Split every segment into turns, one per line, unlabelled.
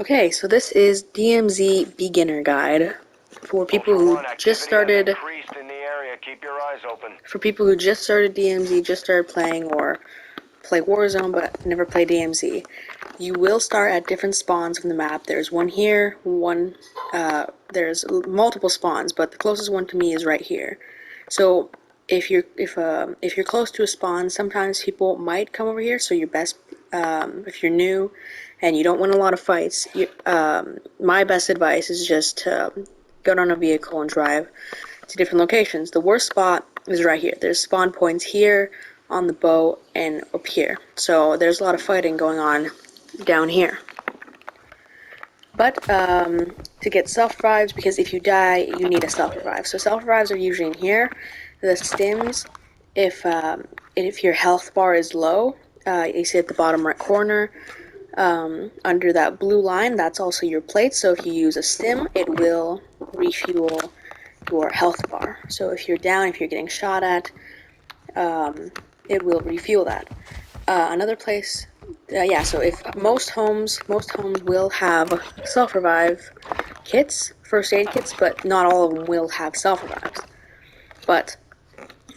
Okay, so this is DMZ Beginner Guide for people who just started. For people who just started DMZ, just started playing, or play Warzone but never play DMZ. You will start at different spawns from the map. There's one here, there's multiple spawns, but the closest one to me is right here. So if you're close to a spawn, sometimes people might come over here. So your best, if you're new and you don't win a lot of fights, my best advice is just to get on a vehicle and drive to different locations. The worst spot is right here. There's spawn points here, on the boat, and up here. So there's a lot of fighting going on down here. But to get self-revives, because if you die, you need a self-revive. So self-revives are usually in here. The stims, if your health bar is low, you see at the bottom right corner, under that blue line, that's also your plate. So if you use a stim, it will refuel your health bar. So if you're down, if you're getting shot at, it will refuel that. Another place, yeah. So if most homes will have self-revive kits, first aid kits, but not all of them will have self-revives. But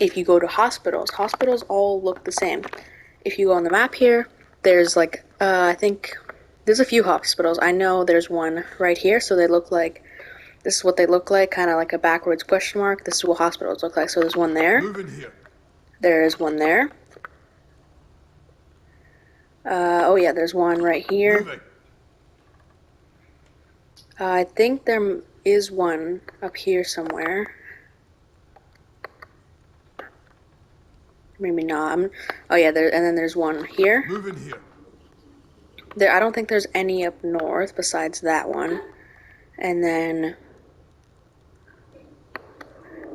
if you go to hospitals all look the same. If you go on the map here, there's like I think there's a few hospitals. I know there's one right here. So they look like. This is what they look like, kind of like a backwards question mark. This is what hospitals look like. So there's one there. There's one there. Oh yeah, there's one right here. I think there is one up here somewhere. Maybe not. Oh yeah, and then there's one here. I don't think there's any up north besides that one. And then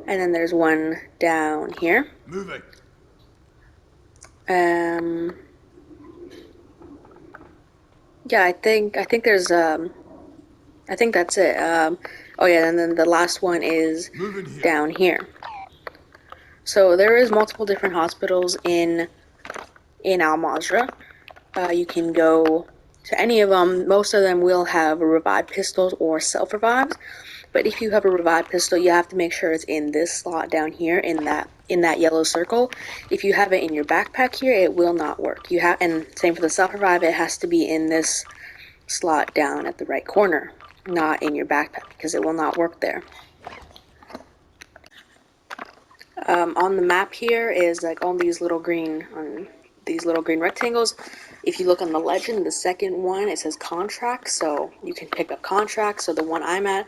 there's one down here. Yeah, I think there's I think that's it. Oh yeah, and then the last one is down here. So there is multiple different hospitals in Al Mazrah. You can go to any of them. Most of them will have revive pistols or self-revives. But if you have a revive pistol, you have to make sure it's in this slot down here, in that yellow circle. If you have it in your backpack here, it will not work. And same for the self-revive, it has to be in this slot down at the right corner, not in your backpack, because it will not work there. On the map here is like all these little green rectangles. If you look on the legend, the second one, it says contracts, so you can pick up contracts. So the one I'm at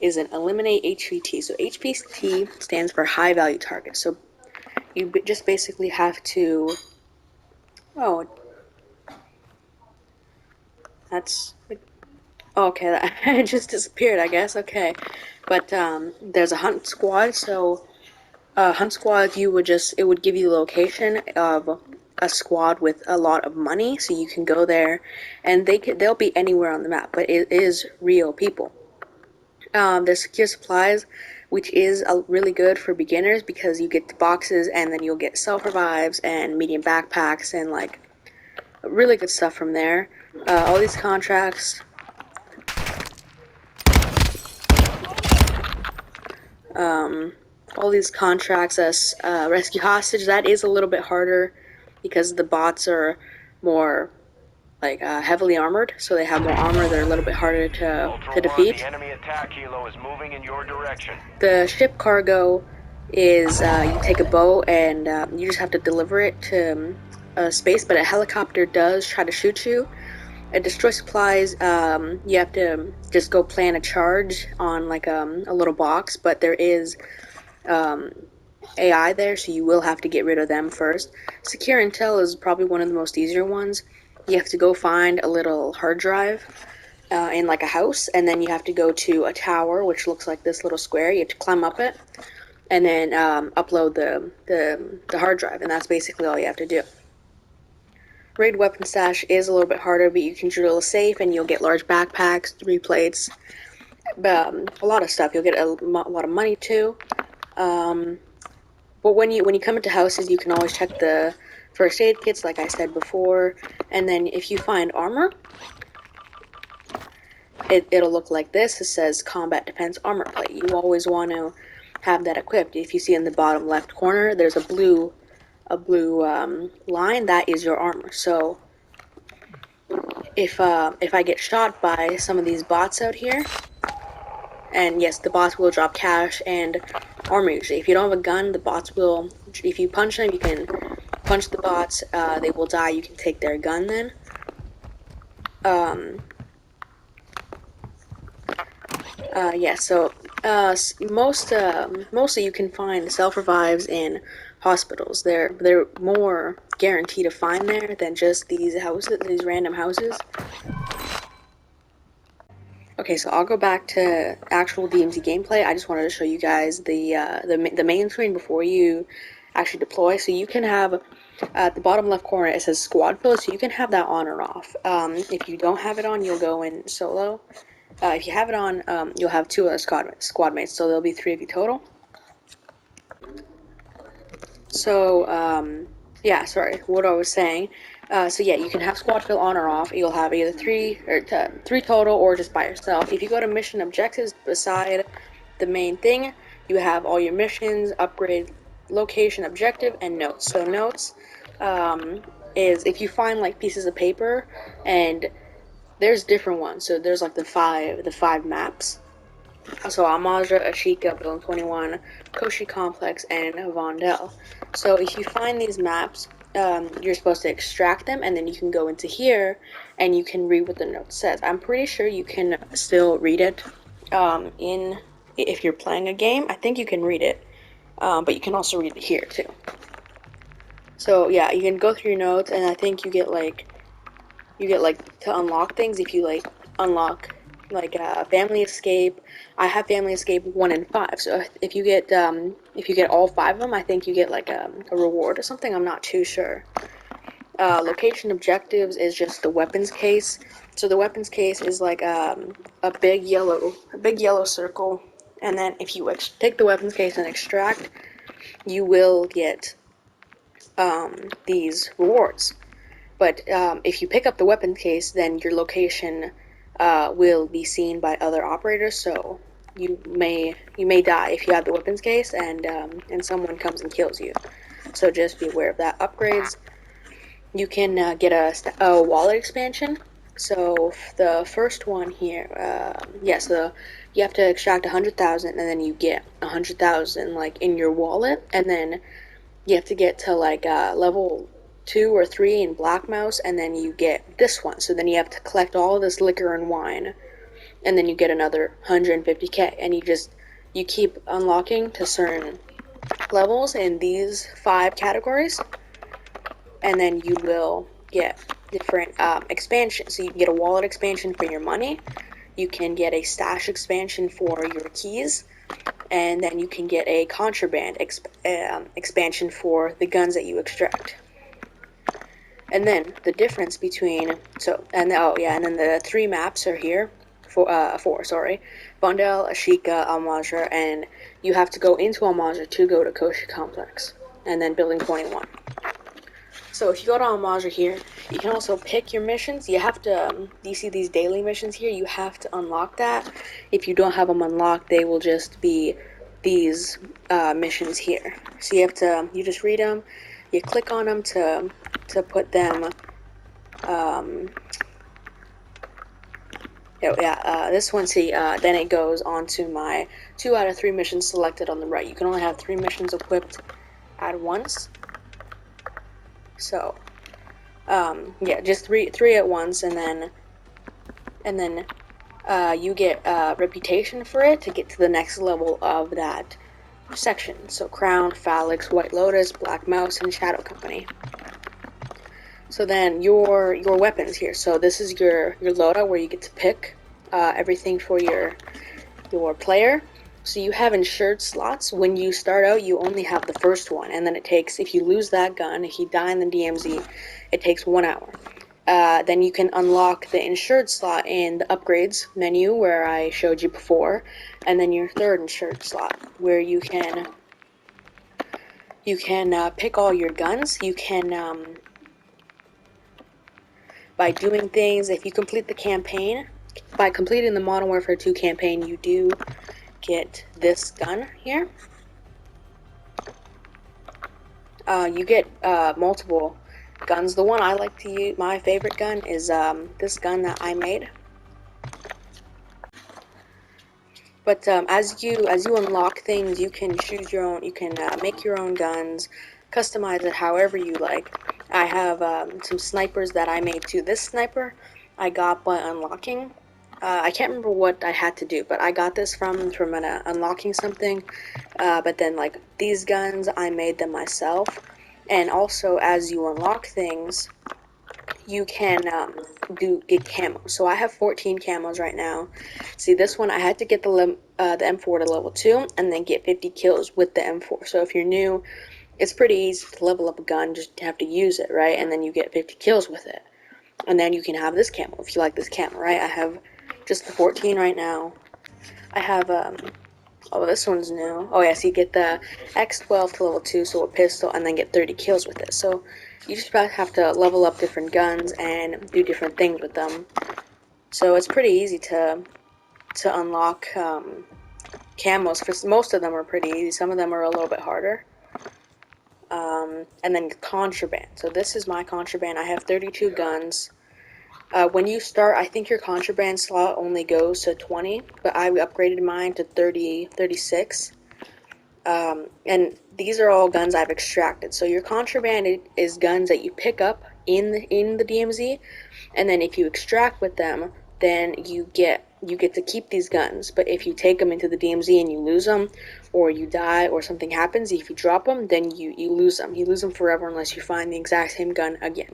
is an eliminate HVT. So HVT stands for high value target. So you just basically have to, okay, that it just disappeared, I guess. Okay, but there's a hunt squad. So hunt squad, it would give you the location of a squad with a lot of money, so you can go there, and they'll be anywhere on the map, but it is real people. There's secure supplies, which is really good for beginners because you get the boxes, and then you'll get self-revives and medium backpacks and like really good stuff from there. All these contracts. All these contracts as rescue hostage, that is a little bit harder because the bots are more like heavily armored, so they have more armor. They're a little bit harder to defeat.
The enemy attack helo is moving in your direction.
The ship cargo is you take a boat and you just have to deliver it to space, but a helicopter does try to shoot you. At destroy supplies, you have to just go plan a charge on like a little box, but there is AI there, so you will have to get rid of them first. Secure intel is probably one of the most easier ones. You have to go find a little hard drive in like a house, and then you have to go to a tower, which looks like this little square. You have to climb up it, and then upload the hard drive, and that's basically all you have to do. Raid weapon stash is a little bit harder, but you can drill a safe, and you'll get large backpacks, 3 plates, a lot of stuff. You'll get a lot of money too. But when you come into houses, you can always check the first aid kits, like I said before, and then if you find armor, it'll look like this. It says Combat Defense Armor Plate. You always want to have that equipped. If you see in the bottom left corner, there's a blue line. That is your armor. So if I get shot by some of these bots out here, and yes, the bots will drop cash and armor usually. If you don't have a gun, the bots will. If you punch them, you can punch the bots. They will die. You can take their gun then. Yeah, so mostly you can find self-revives in hospitals. They're more guaranteed to find there than just these houses, these random houses. Okay, so I'll go back to actual DMZ gameplay. I just wanted to show you guys the main screen before you actually deploy. So you can have at the bottom left corner it says squad fill, so you can have that on or off. If you don't have it on, you'll go in solo. If you have it on, you'll have 2 other squad mates, so there'll be 3 of you total. So, yeah, sorry, what I was saying. So yeah, you can have squad fill on or off. You'll have either 3 total or just by yourself. If you go to mission objectives beside the main thing, you have all your missions, upgrade, location, objective, and notes. So notes is if you find like pieces of paper, and there's different ones. So there's like the five maps. So Almazra, Ashika, Building 21, Koshi Complex, and Vondel. So if you find these maps, you're supposed to extract them, and then you can go into here, and you can read what the note says. I'm pretty sure you can still read it if you're playing a game. I think you can read it, but you can also read it here too. So yeah, you can go through your notes, and I think you get like to unlock things if you like unlock like family escape. I have family escape 1 and 5, so if you get all 5 of them, I think you get like a reward or something. I'm not too sure. Location objectives is just the weapons case. So the weapons case is like a big yellow circle, and then if you take the weapons case and extract, you will get these rewards. But if you pick up the weapon case, then your location will be seen by other operators. So you may die if you have the weapons case, and someone comes and kills you. So just be aware of that. Upgrades. You can get a wallet expansion. So the first one here, so you have to extract 100,000, and then you get 100,000 like in your wallet, and then you have to get to like level 2 or 3 in Black Mouse, and then you get this one. So then you have to collect all of this liquor and wine, and then you get another 150k, and you keep unlocking to certain levels in these 5 categories, and then you will get different expansions. So you can get a wallet expansion for your money, you can get a stash expansion for your keys, and then you can get a contraband expansion for the guns that you extract. And then the difference between and then the 3 maps are here. 4, sorry. Vondel, Ashika, Almazra, and you have to go into Almazra to go to Koshi Complex, and then Building 21. So if you go to Almazra here, you can also pick your missions. You have to, you see these daily missions here, you have to unlock that. If you don't have them unlocked, they will just be these missions here. So you just read them, you click on them to put them, this one, see, then it goes on to my 2 out of 3 missions selected on the right. You can only have 3 missions equipped at once. So, just three at once, and then you get reputation for it to get to the next level of that section. So Crown, Phalanx, White Lotus, Black Mouse, and Shadow Company. So then your weapons here. So this is your loadout where you get to pick everything for your player. So you have insured slots. When you start out, you only have the first one, and then it takes, if you lose that gun, if you die in the DMZ, it takes 1 hour. Then you can unlock the insured slot in the upgrades menu where I showed you before, and then your 3rd insured slot where you can pick all your guns. You can by doing things, if you complete the campaign, by completing the Modern Warfare 2 campaign, you do get this gun here. You get multiple guns. The one I like to use, my favorite gun, is this gun that I made. But as you unlock things, you can choose your own. You can make your own guns, customize it however you like. I have some snipers that I made too. This sniper I got by unlocking. I can't remember what I had to do, but I got this from unlocking something. But then, like, these guns, I made them myself. And also, as you unlock things, you can get camos. So I have 14 camos right now. See, this one I had to get the M4 to level 2 and then get 50 kills with the M4. So if you're new, it's pretty easy to level up a gun, just have to use it, right? And then you get 50 kills with it. And then you can have this camo if you like this camo, right? I have just the 14 right now. I have oh, this one's new. Oh yeah, so you get the X12 to level 2, so a pistol, and then get 30 kills with it. So you just have to level up different guns and do different things with them. So it's pretty easy to unlock camos. For most of them are pretty easy. Some of them are a little bit harder. And then contraband. So this is my contraband. I have 32 guns. When you start, I think your contraband slot only goes to 20, but I upgraded mine to 36. And these are all guns I've extracted. So your contraband is guns that you pick up in the DMZ, and then if you extract with them, then you get to keep these guns. But if you take them into the DMZ and you lose them, or you die, or something happens, if you drop them, then you lose them. You lose them forever unless you find the exact same gun again.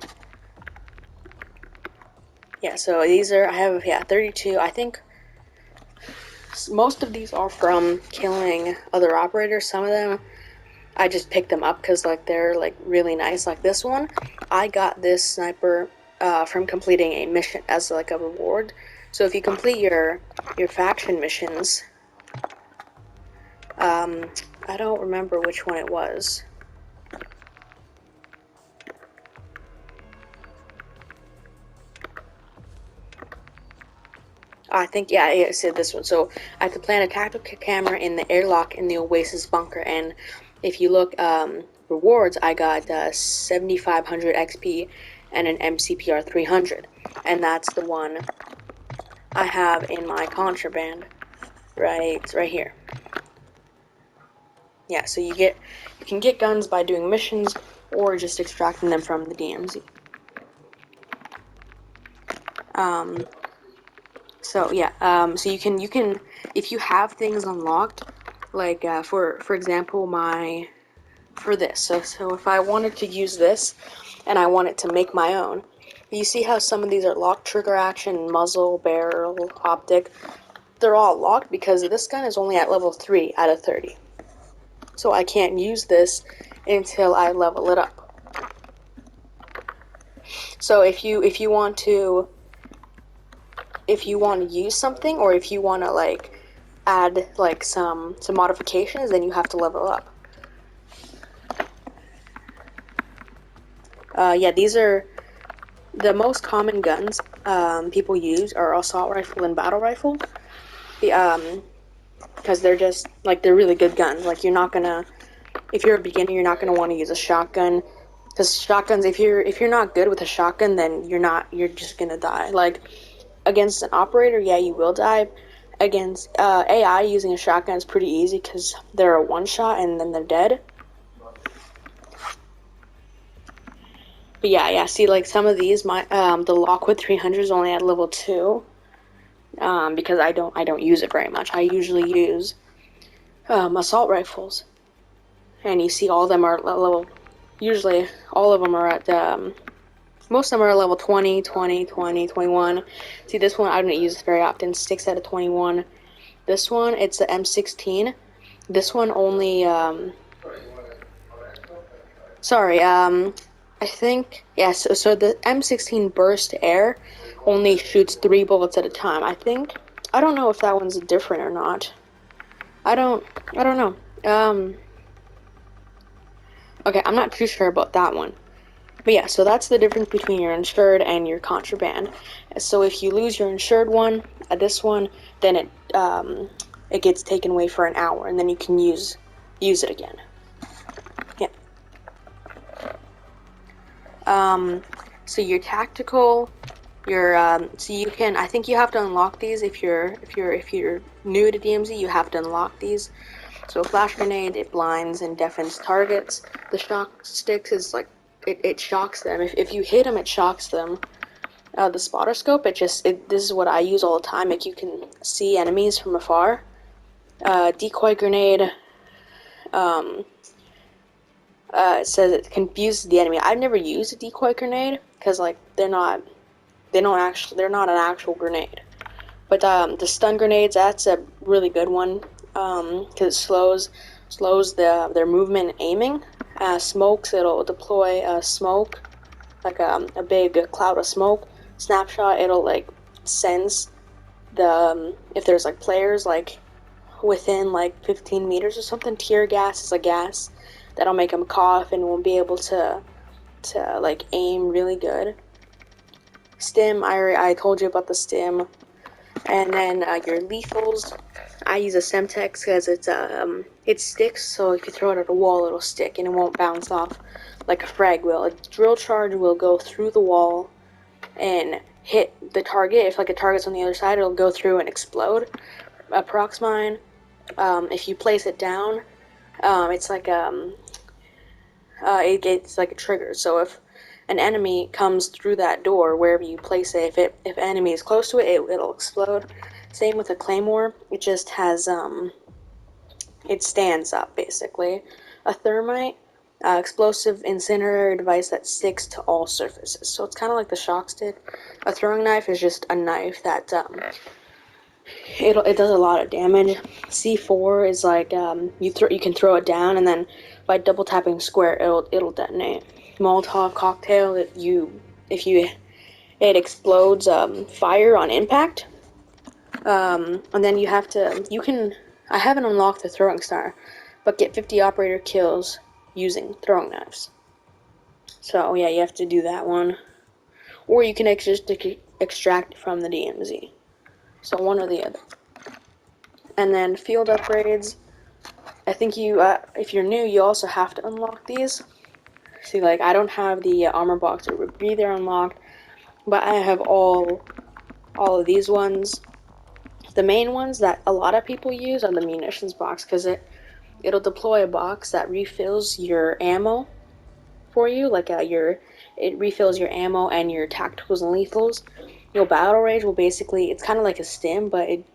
Yeah, so these are, I have, 32. I think most of these are from killing other operators. Some of them, I just picked them up because, like, they're, like, really nice. Like this one, I got this sniper from completing a mission as, like, a reward. So if you complete your faction missions, I don't remember which one it was. I think, yeah, it said this one. So I had to plant a tactical camera in the airlock in the Oasis bunker, and if you look, rewards, I got 7,500 XP and an MCPR 300, and that's the one I have in my contraband, right here. Yeah, so you can get guns by doing missions or just extracting them from the DMZ. So yeah, so you can if you have things unlocked, like for example, for this. So if I wanted to use this and I wanted to make my own, you see how some of these are locked, trigger action, muzzle, barrel, optic. They're all locked because this gun is only at level 3 out of 30. So I can't use this until I level it up. So if you want to use something, or if you want to like add like some modifications, then you have to level up. Yeah, these are the most common guns people use are assault rifle and battle rifle. Because they're just like, they're really good guns. Like, you're not gonna, if you're a beginner, you're not gonna want to use a shotgun. Because shotguns, if you're not good with a shotgun, then you're just gonna die. Like, against an operator, yeah, you will die. Against AI, using a shotgun is pretty easy because they're a one shot and then they're dead. But yeah, see, like some of these, my the Lockwood 300 is only at level 2, because I don't use it very much. I usually use assault rifles, and you see all of them are level. Usually, all of them are at most of them are level 20, 20, 20, 21. See, this one I don't use it very often. 6 out of 21. This one, it's the M16. This one only I think, yeah, so the M16 burst air only shoots 3 bullets at a time. I don't know if that one's different or not. I don't know. Okay, I'm not too sure about that one. But yeah, so that's the difference between your insured and your contraband. So if you lose your insured one, this one, then it gets taken away for an hour, and then you can use it again. Yeah. So your tactical, your so you can. I think you have to unlock these if you're new to DMZ. You have to unlock these. So flash grenade, it blinds and deafens targets. The shock sticks is like it shocks them. If you hit them, it shocks them. The spotter scope, this is what I use all the time. Like you can see enemies from afar. Decoy grenade, it says it confuses the enemy. I've never used a decoy grenade because like they're not an actual grenade. But the stun grenades, that's a really good one because it slows their movement and aiming. Smokes, it'll deploy smoke, like a big cloud of smoke. Snapshot, it'll like sense if there's like players like within like 15 meters or something. Tear gas is a gas that'll make them cough and won't be able to like aim really good. Stim, I told you about the stim. And then your lethals, I use a Semtex because it sticks. So if you throw it at a wall, it'll stick and it won't bounce off like a frag will. A drill charge will go through the wall and hit the target. If like a target's on the other side, it'll go through and explode. A prox mine, if you place it down, it's like it's like a trigger. So if an enemy comes through that door wherever you place it, if enemy is close to it, it'll explode. Same with a claymore. It just has it stands up basically. A thermite, explosive incinerator device that sticks to all surfaces. So it's kind of like the shock stick. A throwing knife is just a knife that it does a lot of damage. C4 is like you can throw it down and then by double tapping square it'll detonate. Molotov cocktail, it explodes fire on impact. And then I haven't unlocked the throwing star, but get 50 operator kills using throwing knives. So yeah, you have to do that one, or you can just extract from the DMZ. So one or the other. And then field upgrades. I think if you're new, you also have to unlock these. See, like I don't have the armor box or rebreather unlocked, but I have all of these ones. The main ones that a lot of people use are the munitions box because it'll deploy a box that refills your ammo for you, like it refills your ammo and your tacticals and lethals. Your battle rage will basically, it's kind of like a stim, but it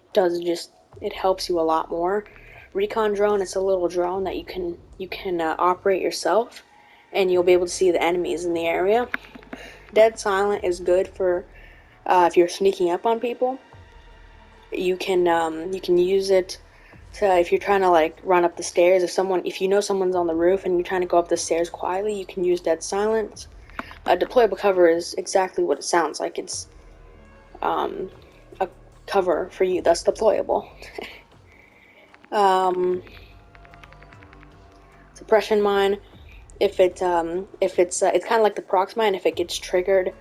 helps you a lot more. Recon drone, it's a little drone that you can operate yourself, and you'll be able to see the enemies in the area. Dead silent is good for if you're sneaking up on people. You can use it to, if you're trying to like run up the stairs. If you know someone's on the roof and you're trying to go up the stairs quietly, you can use dead silence. Deployable cover is exactly what it sounds like. It's a cover for you that's deployable. Suppression mine, it's kind of like the prox mine. If it gets triggered,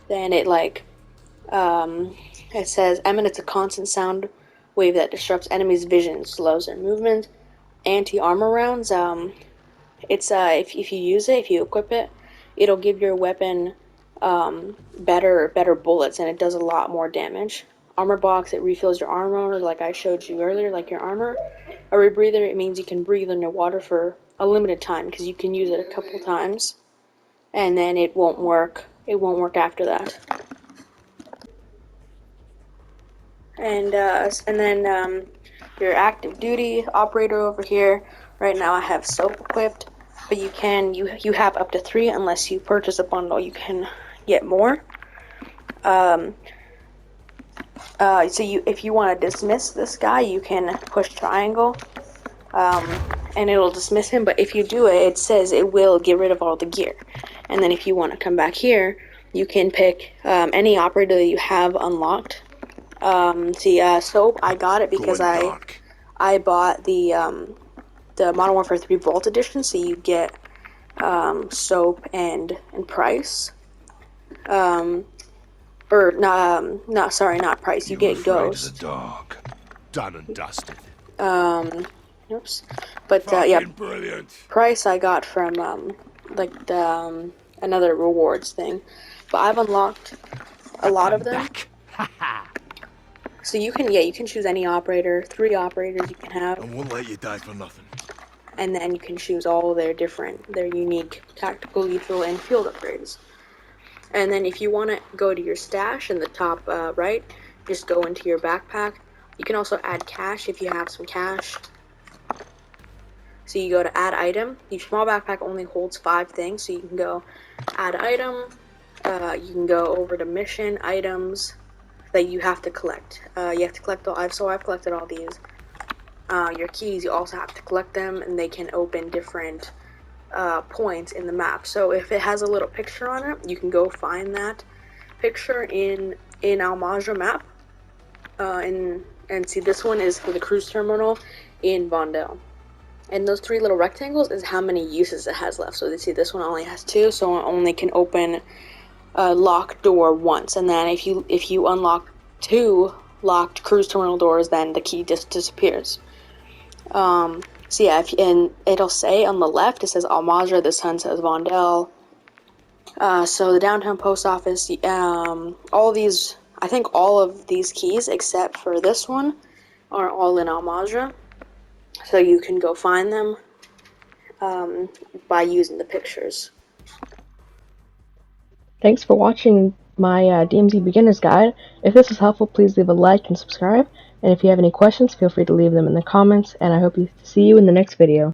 then it says emanates a constant sound wave that disrupts enemies' vision, slows their movement. Anti-armor rounds, if you use it, if you equip it, it'll give your weapon better bullets, and it does a lot more damage. Armor box, it refills your armor, like I showed you earlier, like your armor. A rebreather, it means you can breathe underwater for a limited time because you can use it a couple times, and then it won't work. It won't work after that. And then your active duty operator over here. Right now I have soap equipped, but you have up to 3 unless you purchase a bundle. You can get more. If you want to dismiss this guy, you can push triangle, and it'll dismiss him. But if you do it, it says it will get rid of all the gear. And then if you want to come back here, you can pick any operator that you have unlocked. Soap, I got it because I bought the Modern Warfare 3 Vault Edition, so you get soap, and price. Not price. You get ghost.
Dog. Done and dusted.
Oops. But yeah,
Brilliant.
price I got from another rewards thing. But I've unlocked a lot of them. So you can choose any operator, 3 operators you can have.
I won't let you die for nothing.
And then you can choose all their unique tactical, lethal, and field upgrades. And then if you want to go to your stash in the top right, just go into your backpack. You can also add cash if you have some cash. So you go to add item. Your small backpack only holds 5 things, so you can go add item. You can go over to mission items that you have to collect. You have to collect all. I've collected all these. Your keys, you also have to collect them, and they can open different points in the map. So if it has a little picture on it, you can go find that picture in Al Majra map. And see, this one is for the cruise terminal in Vondel. And those 3 little rectangles is how many uses it has left. So you see, this one only has 2, so it only can open a locked door once. And then if you unlock 2 locked cruise terminal doors, then the key just disappears. So yeah, and it'll say on the left, it says Al Majra, this one says Vondel. So the downtown post office, I think all of these keys, except for this one, are all in Al Majra. So you can go find them by using the pictures.
Thanks for watching my DMZ Beginner's Guide. If this was helpful, please leave a like and subscribe. And if you have any questions, feel free to leave them in the comments. And I hope to see you in the next video.